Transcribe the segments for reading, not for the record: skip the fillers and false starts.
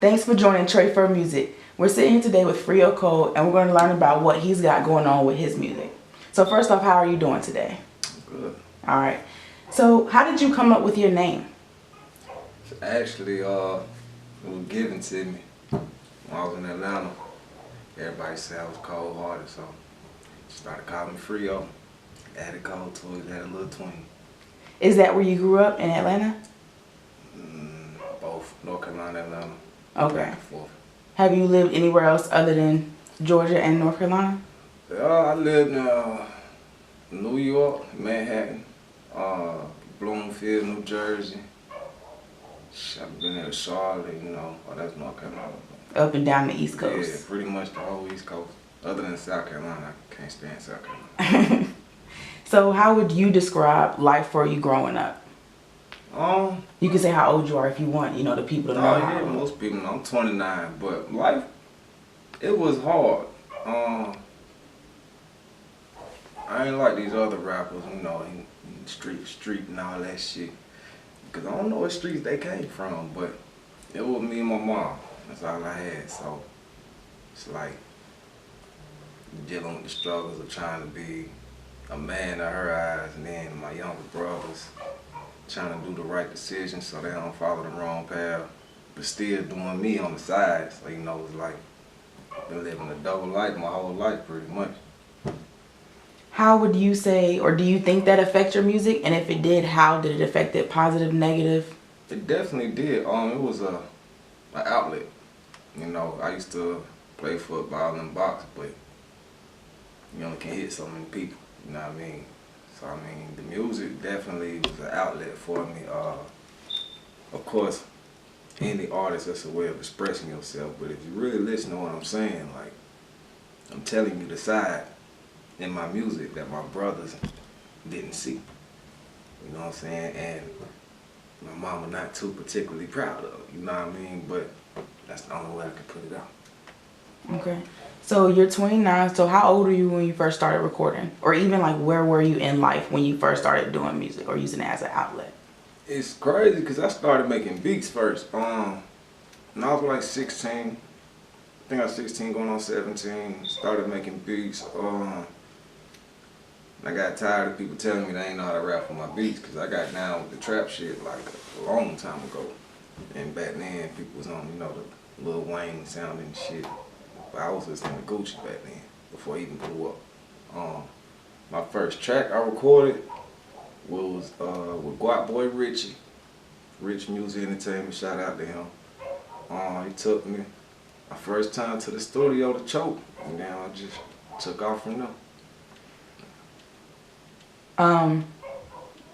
Thanks for joining Tre4Music. We're sitting here today with Frio Koldd, and we're going to learn about what he's got going on with his music. So first off, how are you doing today? Good. All right. So how did you come up with your name? Actually, it was given to me when I was in Atlanta. Everybody said I was cold-hearted, so started calling me Frio. Added cold to it, had a little twin. Is that where you grew up, in Atlanta? Both, North Carolina, Atlanta. Okay. Back and forth. Have you lived anywhere else other than Georgia and North Carolina? I lived in New York, Manhattan, Bloomfield, New Jersey. I've been in Charlotte, oh, that's North Carolina. Up and down the East Coast. Yeah, pretty much the whole East Coast. Other than South Carolina, I can't stand South Carolina. So how would you describe life for you growing up? You can say how old you are if you want, the people to know. Yeah, most people know. I'm 29, but life, it was hard. I ain't like these other rappers, in street and all that shit. Because I don't know what streets they came from, but it was me and my mom. That's all I had, so it's like dealing with the struggles of trying to be a man in her eyes, and then my younger brothers trying to do the right decision so they don't follow the wrong path, but still doing me on the side. So it's like been living a double life my whole life pretty much. How would you say, or do you think that affect your music? And if it did, how did it affect it? Positive, negative? It definitely did. It was an outlet. I used to play football and box, but you only can hit so many people. You know what I mean? So the music definitely was an outlet for me. Of course, any artist, that's a way of expressing yourself. But if you really listen to what I'm saying, like I'm telling you the side in my music that my brothers didn't see. You know what I'm saying? And my mama not too particularly proud of. You know what I mean? But that's the only way I can put it out. Okay. So you're 29, so how old were you when you first started recording? Or even like where were you in life when you first started doing music or using it as an outlet? It's crazy because I started making beats first. When I was like 16, I think I was 16 going on 17, started making beats. I got tired of people telling me they ain't know how to rap for my beats because I got down with the trap shit like a long time ago. And back then people was on, the Lil Wayne sound and shit. I was listening to Gucci back then, before he even blew up. My first track I recorded was with Guap Boy Richie. Rich Music Entertainment, shout out to him. He took me my first time to the studio to choke, and then I just took off from there.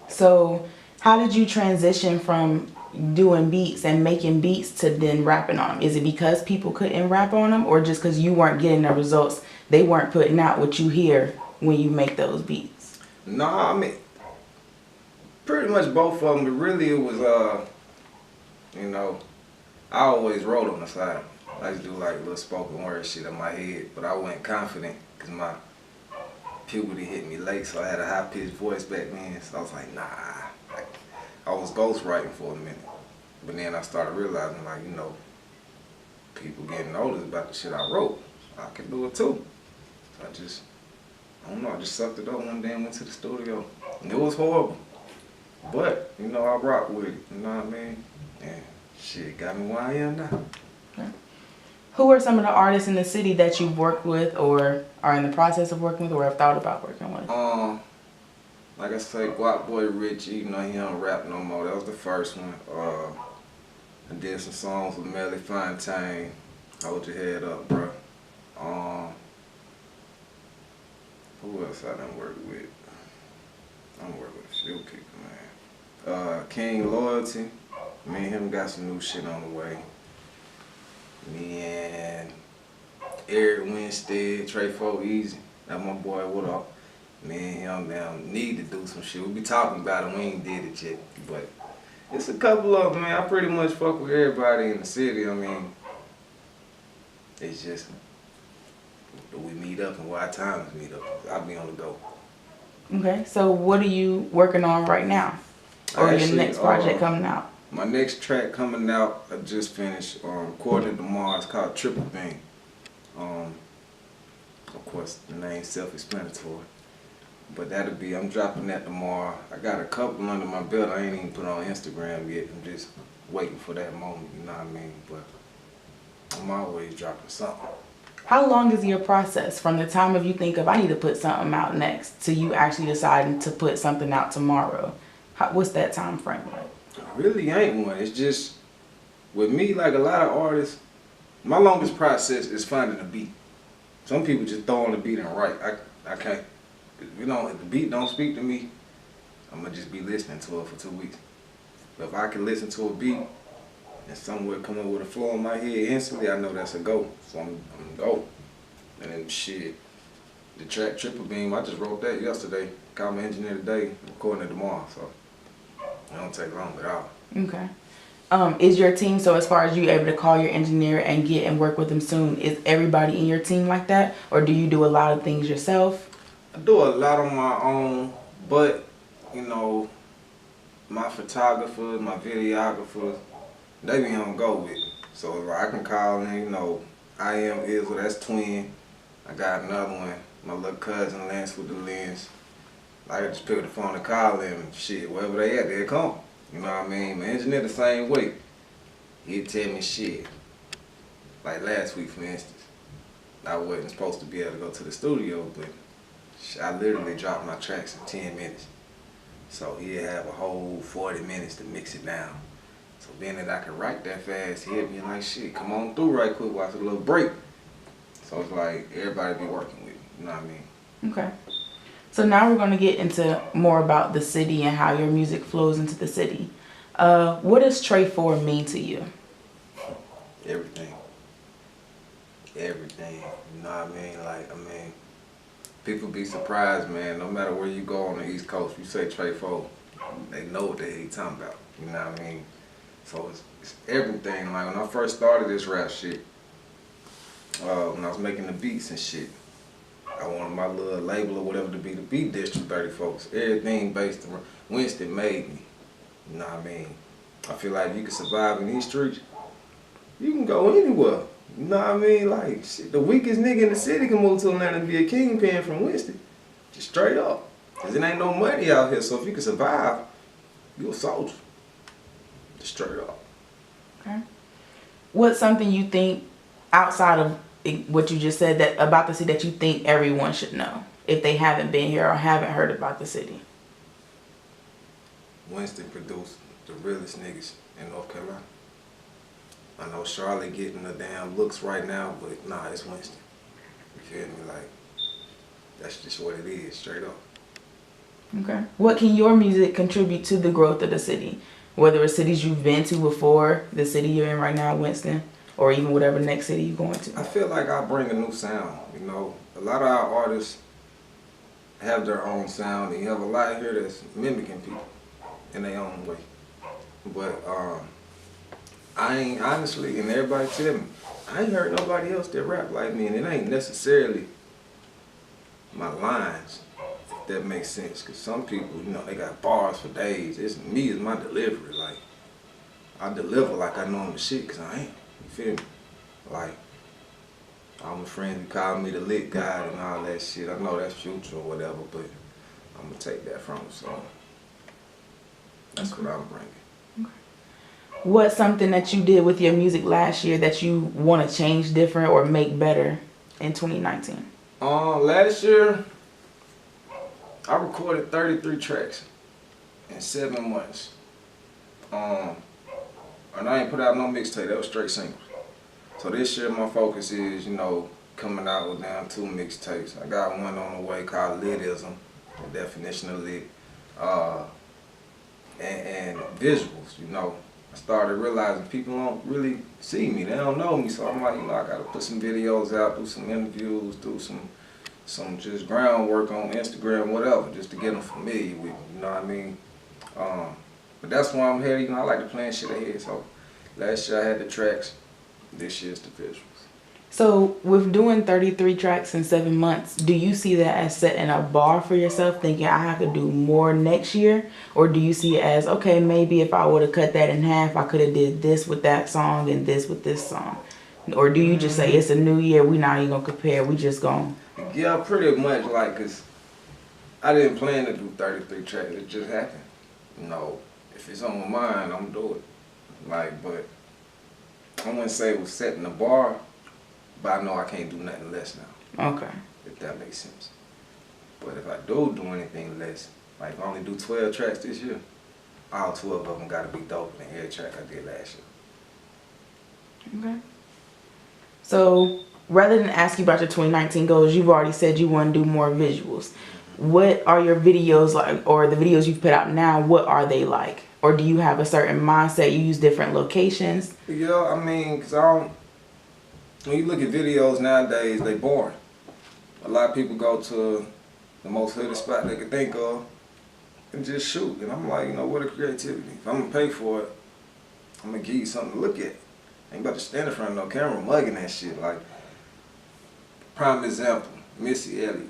So how did you transition from doing beats and making beats to then rapping on them? Is it because people couldn't rap on them, or just because you weren't getting the results, they weren't putting out what you hear when you make those beats? No, pretty much both of them, but really it was, I always wrote on the side. I used to do like little spoken word shit in my head, but I wasn't confident because my puberty hit me late, so I had a high-pitched voice back then, so I was like, nah. I was ghostwriting for a minute, but then I started realizing, like, people getting noticed about the shit I wrote. I could do it too. So I don't know, I just sucked it up one day and went to the studio. And it was horrible, but, I rock with it, you know what I mean? And shit got me where I am now. Okay. Who are some of the artists in the city that you've worked with or are in the process of working with or have thought about working with? Like I say, Guap Boy Richie, he don't rap no more. That was the first one. I did some songs with Melly Fontaine. Hold your head up, bro. Who else I done worked with? I'm working with a few people, man. King Loyalty. Me and him got some new shit on the way. Me and Eric Winstead, Tre4Music. That's my boy, what up? Me and him now need to do some shit. We be talking about it, we ain't did it yet. But it's a couple of them, man. I pretty much fuck with everybody in the city. It's just we meet up and what times meet up. I be on the go. Okay, so what are you working on right now? Or your next project coming out? My next track coming out, I just finished recording it tomorrow. It's called Tre4Music. Of course, the name's self-explanatory. But I'm dropping that tomorrow. I got a couple under my belt I ain't even put on Instagram yet. I'm just waiting for that moment, you know what I mean? But I'm always dropping something. How long is your process from the time of you think of, I need to put something out next, to you actually deciding to put something out tomorrow? What's that time frame like? Really ain't one. It's just, with me, like a lot of artists, my longest process is finding a beat. Some people just throw on the beat and write. I can't. If the beat don't speak to me, I'm gonna just be listening to it for 2 weeks. But if I can listen to a beat and somewhere come up with a flow in my head instantly, I know that's a go. So I'm go. And then shit, the track Tre4Music, I just wrote that yesterday. Called my engineer today, recording it tomorrow. So it don't take long at all. Okay. Is your team, so as far as you able to call your engineer and get and work with them soon, is everybody in your team like that? Or do you do a lot of things yourself? I do a lot on my own, but, my photographers, my videographers, they be on go with me. So if I can call in, I am Israel, that's twin. I got another one, my little cousin Lance with the lens. I just pick up the phone and call them, shit, wherever they at, they'll come. You know what I mean? My engineer the same way. He'd tell me shit. Like last week, for instance, I wasn't supposed to be able to go to the studio, but I literally dropped my tracks in 10 minutes. So he'd have a whole 40 minutes to mix it down. So being that I could write that fast, he'd be like, shit, come on through right quick, watch a little break. So it's like everybody be working with me, you know what I mean? Okay. So now we're going to get into more about the city and how your music flows into the city. What does Tre4 mean to you? Everything. Everything. You know what I mean? People be surprised, man. No matter where you go on the East Coast, you say Tre4, they know what the hell you talking about. You know what I mean? So it's everything. Like when I first started this rap shit, when I was making the beats and shit, I wanted my little label or whatever to be the Beat District 30 folks. Everything based on Winston made me. You know what I mean? I feel like if you can survive in these streets, you can go anywhere. You know what I mean? Like, shit, the weakest nigga in the city can move to Atlanta and be a kingpin from Winston. Just straight up. Because it ain't no money out here, so if you can survive, you a soldier. Just straight up. Okay. What's something you think, outside of what you just said, that about the city that you think everyone should know if they haven't been here or haven't heard about the city? Winston produced the realest niggas in North Carolina. I know Charlotte getting the damn looks right now, but nah, it's Winston. You feel me? Like, that's just what it is, straight up. Okay. What can your music contribute to the growth of the city? Whether it's cities you've been to before, the city you're in right now, Winston, or even whatever next city you're going to. I feel like I bring a new sound, A lot of our artists have their own sound, and you have a lot here that's mimicking people in their own way. But I ain't, honestly, and everybody tell me, I ain't heard nobody else that rap like me, and it ain't necessarily my lines, if that makes sense. Because some people, they got bars for days. It's me, it's my delivery. Like, I deliver like I know I'm the shit, because I ain't. You feel me? Like, all my friends be calling me the lit guy and all that shit. I know that's future or whatever, but I'm going to take that from them, so that's what I'm bringing. Okay. What's something that you did with your music last year that you want to change different or make better in 2019? Last year, I recorded 33 tracks in 7 months. And I ain't put out no mixtape, that was straight singles. So this year my focus is, coming out with down 2 mixtapes. I got one on the way called Litism, the definition of lit, and visuals, I started realizing people don't really see me, they don't know me, so I'm like, I gotta put some videos out, do some interviews, do some just groundwork on Instagram, whatever, just to get them familiar with me, you know what I mean? But that's why I'm here, I like to plan shit ahead, so last year I had the tracks, this year's the visuals. So with doing 33 tracks in 7 months, do you see that as setting a bar for yourself, thinking I have to do more next year? Or do you see it as, okay, maybe if I would have cut that in half, I could have did this with that song and this with this song? Or do you just say it's a new year, we not even gonna compare, we just gonna... Yeah, pretty much, like, cause I didn't plan to do 33 tracks, it just happened. You know, if it's on my mind, I'm gonna do it. Like, but I wouldn't say it was setting the bar, but I know I can't do nothing less now. Okay. If that makes sense. But if I do anything less, like if I only do 12 tracks this year, all 12 of them gotta be doper than every track I did last year. Okay. So rather than ask you about your 2019 goals, you've already said you want to do more visuals. What are your videos like, or the videos you've put out now, what are they like? Or do you have a certain mindset, you use different locations? Yeah, I mean, cause when you look at videos nowadays, they boring. A lot of people go to the most hooded spot they can think of and just shoot. And I'm like, you know, what a creativity. If I'm gonna pay for it, I'm gonna give you something to look at. Ain't about to stand in front of no camera mugging that shit. Like, prime example, Missy Elliott.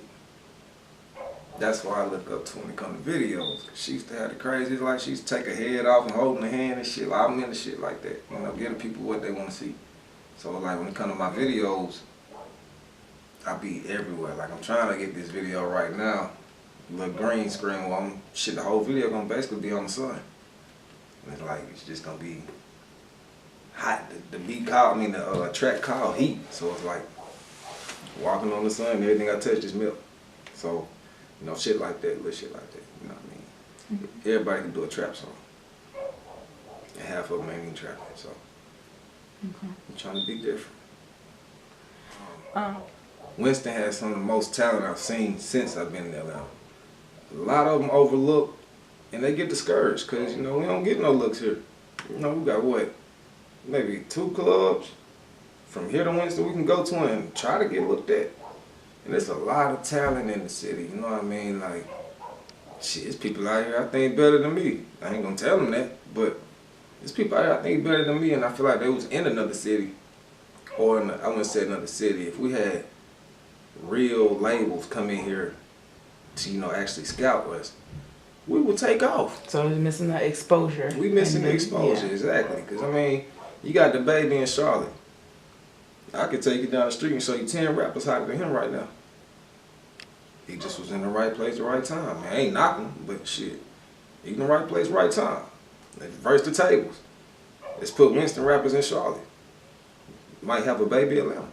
That's why I look up to when it comes to videos. She used to have the craziest, like she used to take her head off and holding her hand and shit. Like, I'm into shit like that. You know, giving people what they want to see. So like when it comes to my videos, I be everywhere. Like I'm trying to get this video right now, little green screen where the whole video gonna basically be on the sun. And it's like, it's just gonna be hot. The beat called, the track called Heat. So it's like walking on the sun, and everything I touch just melt. So, you know, shit like that, little shit like that. You know what I mean? Everybody can do a trap song. And half of them ain't even trapping, so. Okay. I'm trying to be different. Winston has some of the most talent I've seen since I've been in Atlanta. A lot of them overlooked, and they get discouraged because, you know, we don't get no looks here. You know, we got what? Maybe 2 clubs from here to Winston we can go to and try to get looked at. And there's a lot of talent in the city, you know what I mean? Like, shit, there's people out here I think better than me. I ain't gonna tell them that, but there's people out here I think better than me, and I feel like they was in another city, or I wouldn't say another city. If we had real labels come in here to, you know, actually scout us, we would take off. So it's missing the exposure. We missing the exposure, yeah. Exactly. Because, I mean, you got the baby in Charlotte. I could take you down the street and show you 10 rappers hotter than him right now. He just was in the right place at the right time. Man, I ain't knocking, but shit, he in the right place, right time. Let's reverse the tables. Let's put Winston rappers in Charlotte. Might have a baby Atlanta.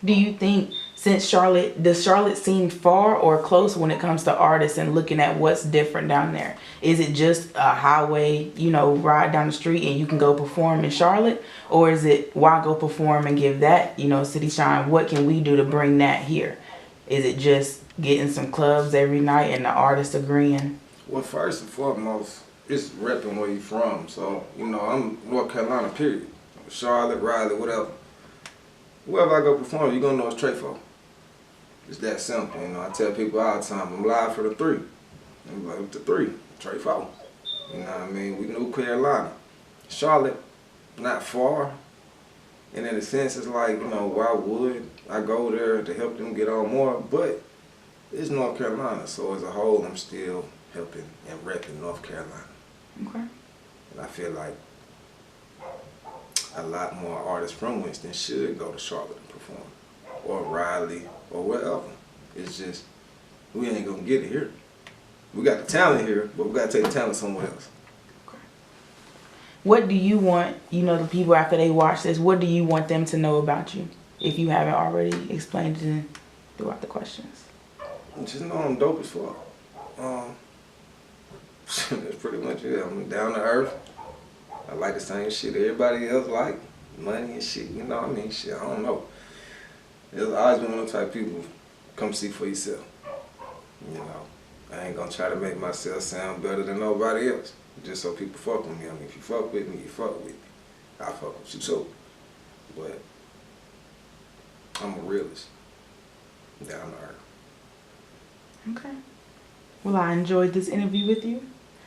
Do you think, since does Charlotte seem far or close when it comes to artists and looking at what's different down there? Is it just a highway, you know, ride down the street and you can go perform in Charlotte? Or is it, why go perform and give that, you know, city shine? What can we do to bring that here? Is it just getting some clubs every night and the artists agreeing? Well, first and foremost, it's repping where you from. So, you know, I'm North Carolina, period. Charlotte, Raleigh, whatever. Wherever I go perform, you're gonna know it's Tre4. It's that simple, you know. I tell people all the time, I'm live for the 3. I'm like, the 3, Tre4. You know what I mean? We North Carolina. Charlotte, not far. And in a sense, it's like, you know, why would I go there to help them get on more? But it's North Carolina, so as a whole, I'm still helping and repping North Carolina. Okay. And I feel like a lot more artists from Winston should go to Charlotte and perform, or Raleigh, or wherever. It's just, we ain't gonna get it here. We got the talent here, but we gotta take the talent somewhere else. Okay. What do you want, you know, the people after they watch this, what do you want them to know about you, if you haven't already explained it throughout the questions? Just know I'm dope as fuck. That's pretty much it. I'm down to earth. I like the same shit everybody else like. Money and shit, you know what I mean? Shit, I don't know. There's always been one of those type of people, come see for yourself. You know, I ain't gonna try to make myself sound better than nobody else, just so people fuck with me. I mean, if you fuck with me, you fuck with me. I fuck with you too. But I'm a realist. Down to earth. Okay. Well, I enjoyed this interview with you.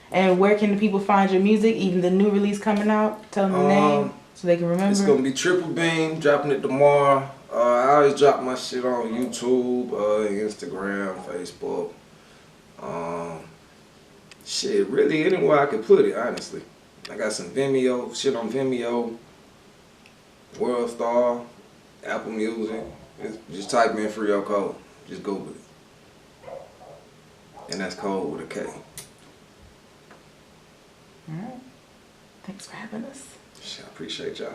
And where can the people find your music, even the new release coming out? Tell them the name. so they can remember? It's gonna be Triple Beam, dropping it tomorrow. I always drop my shit on YouTube, Instagram, Facebook. Shit, really anywhere I could put it, honestly. I got some Vimeo, shit on Vimeo, World Star, Apple Music. Just type in Frio Koldd. Just Google it. And that's Koldd with a K. Alright. Thanks for having us. Shit, I appreciate y'all.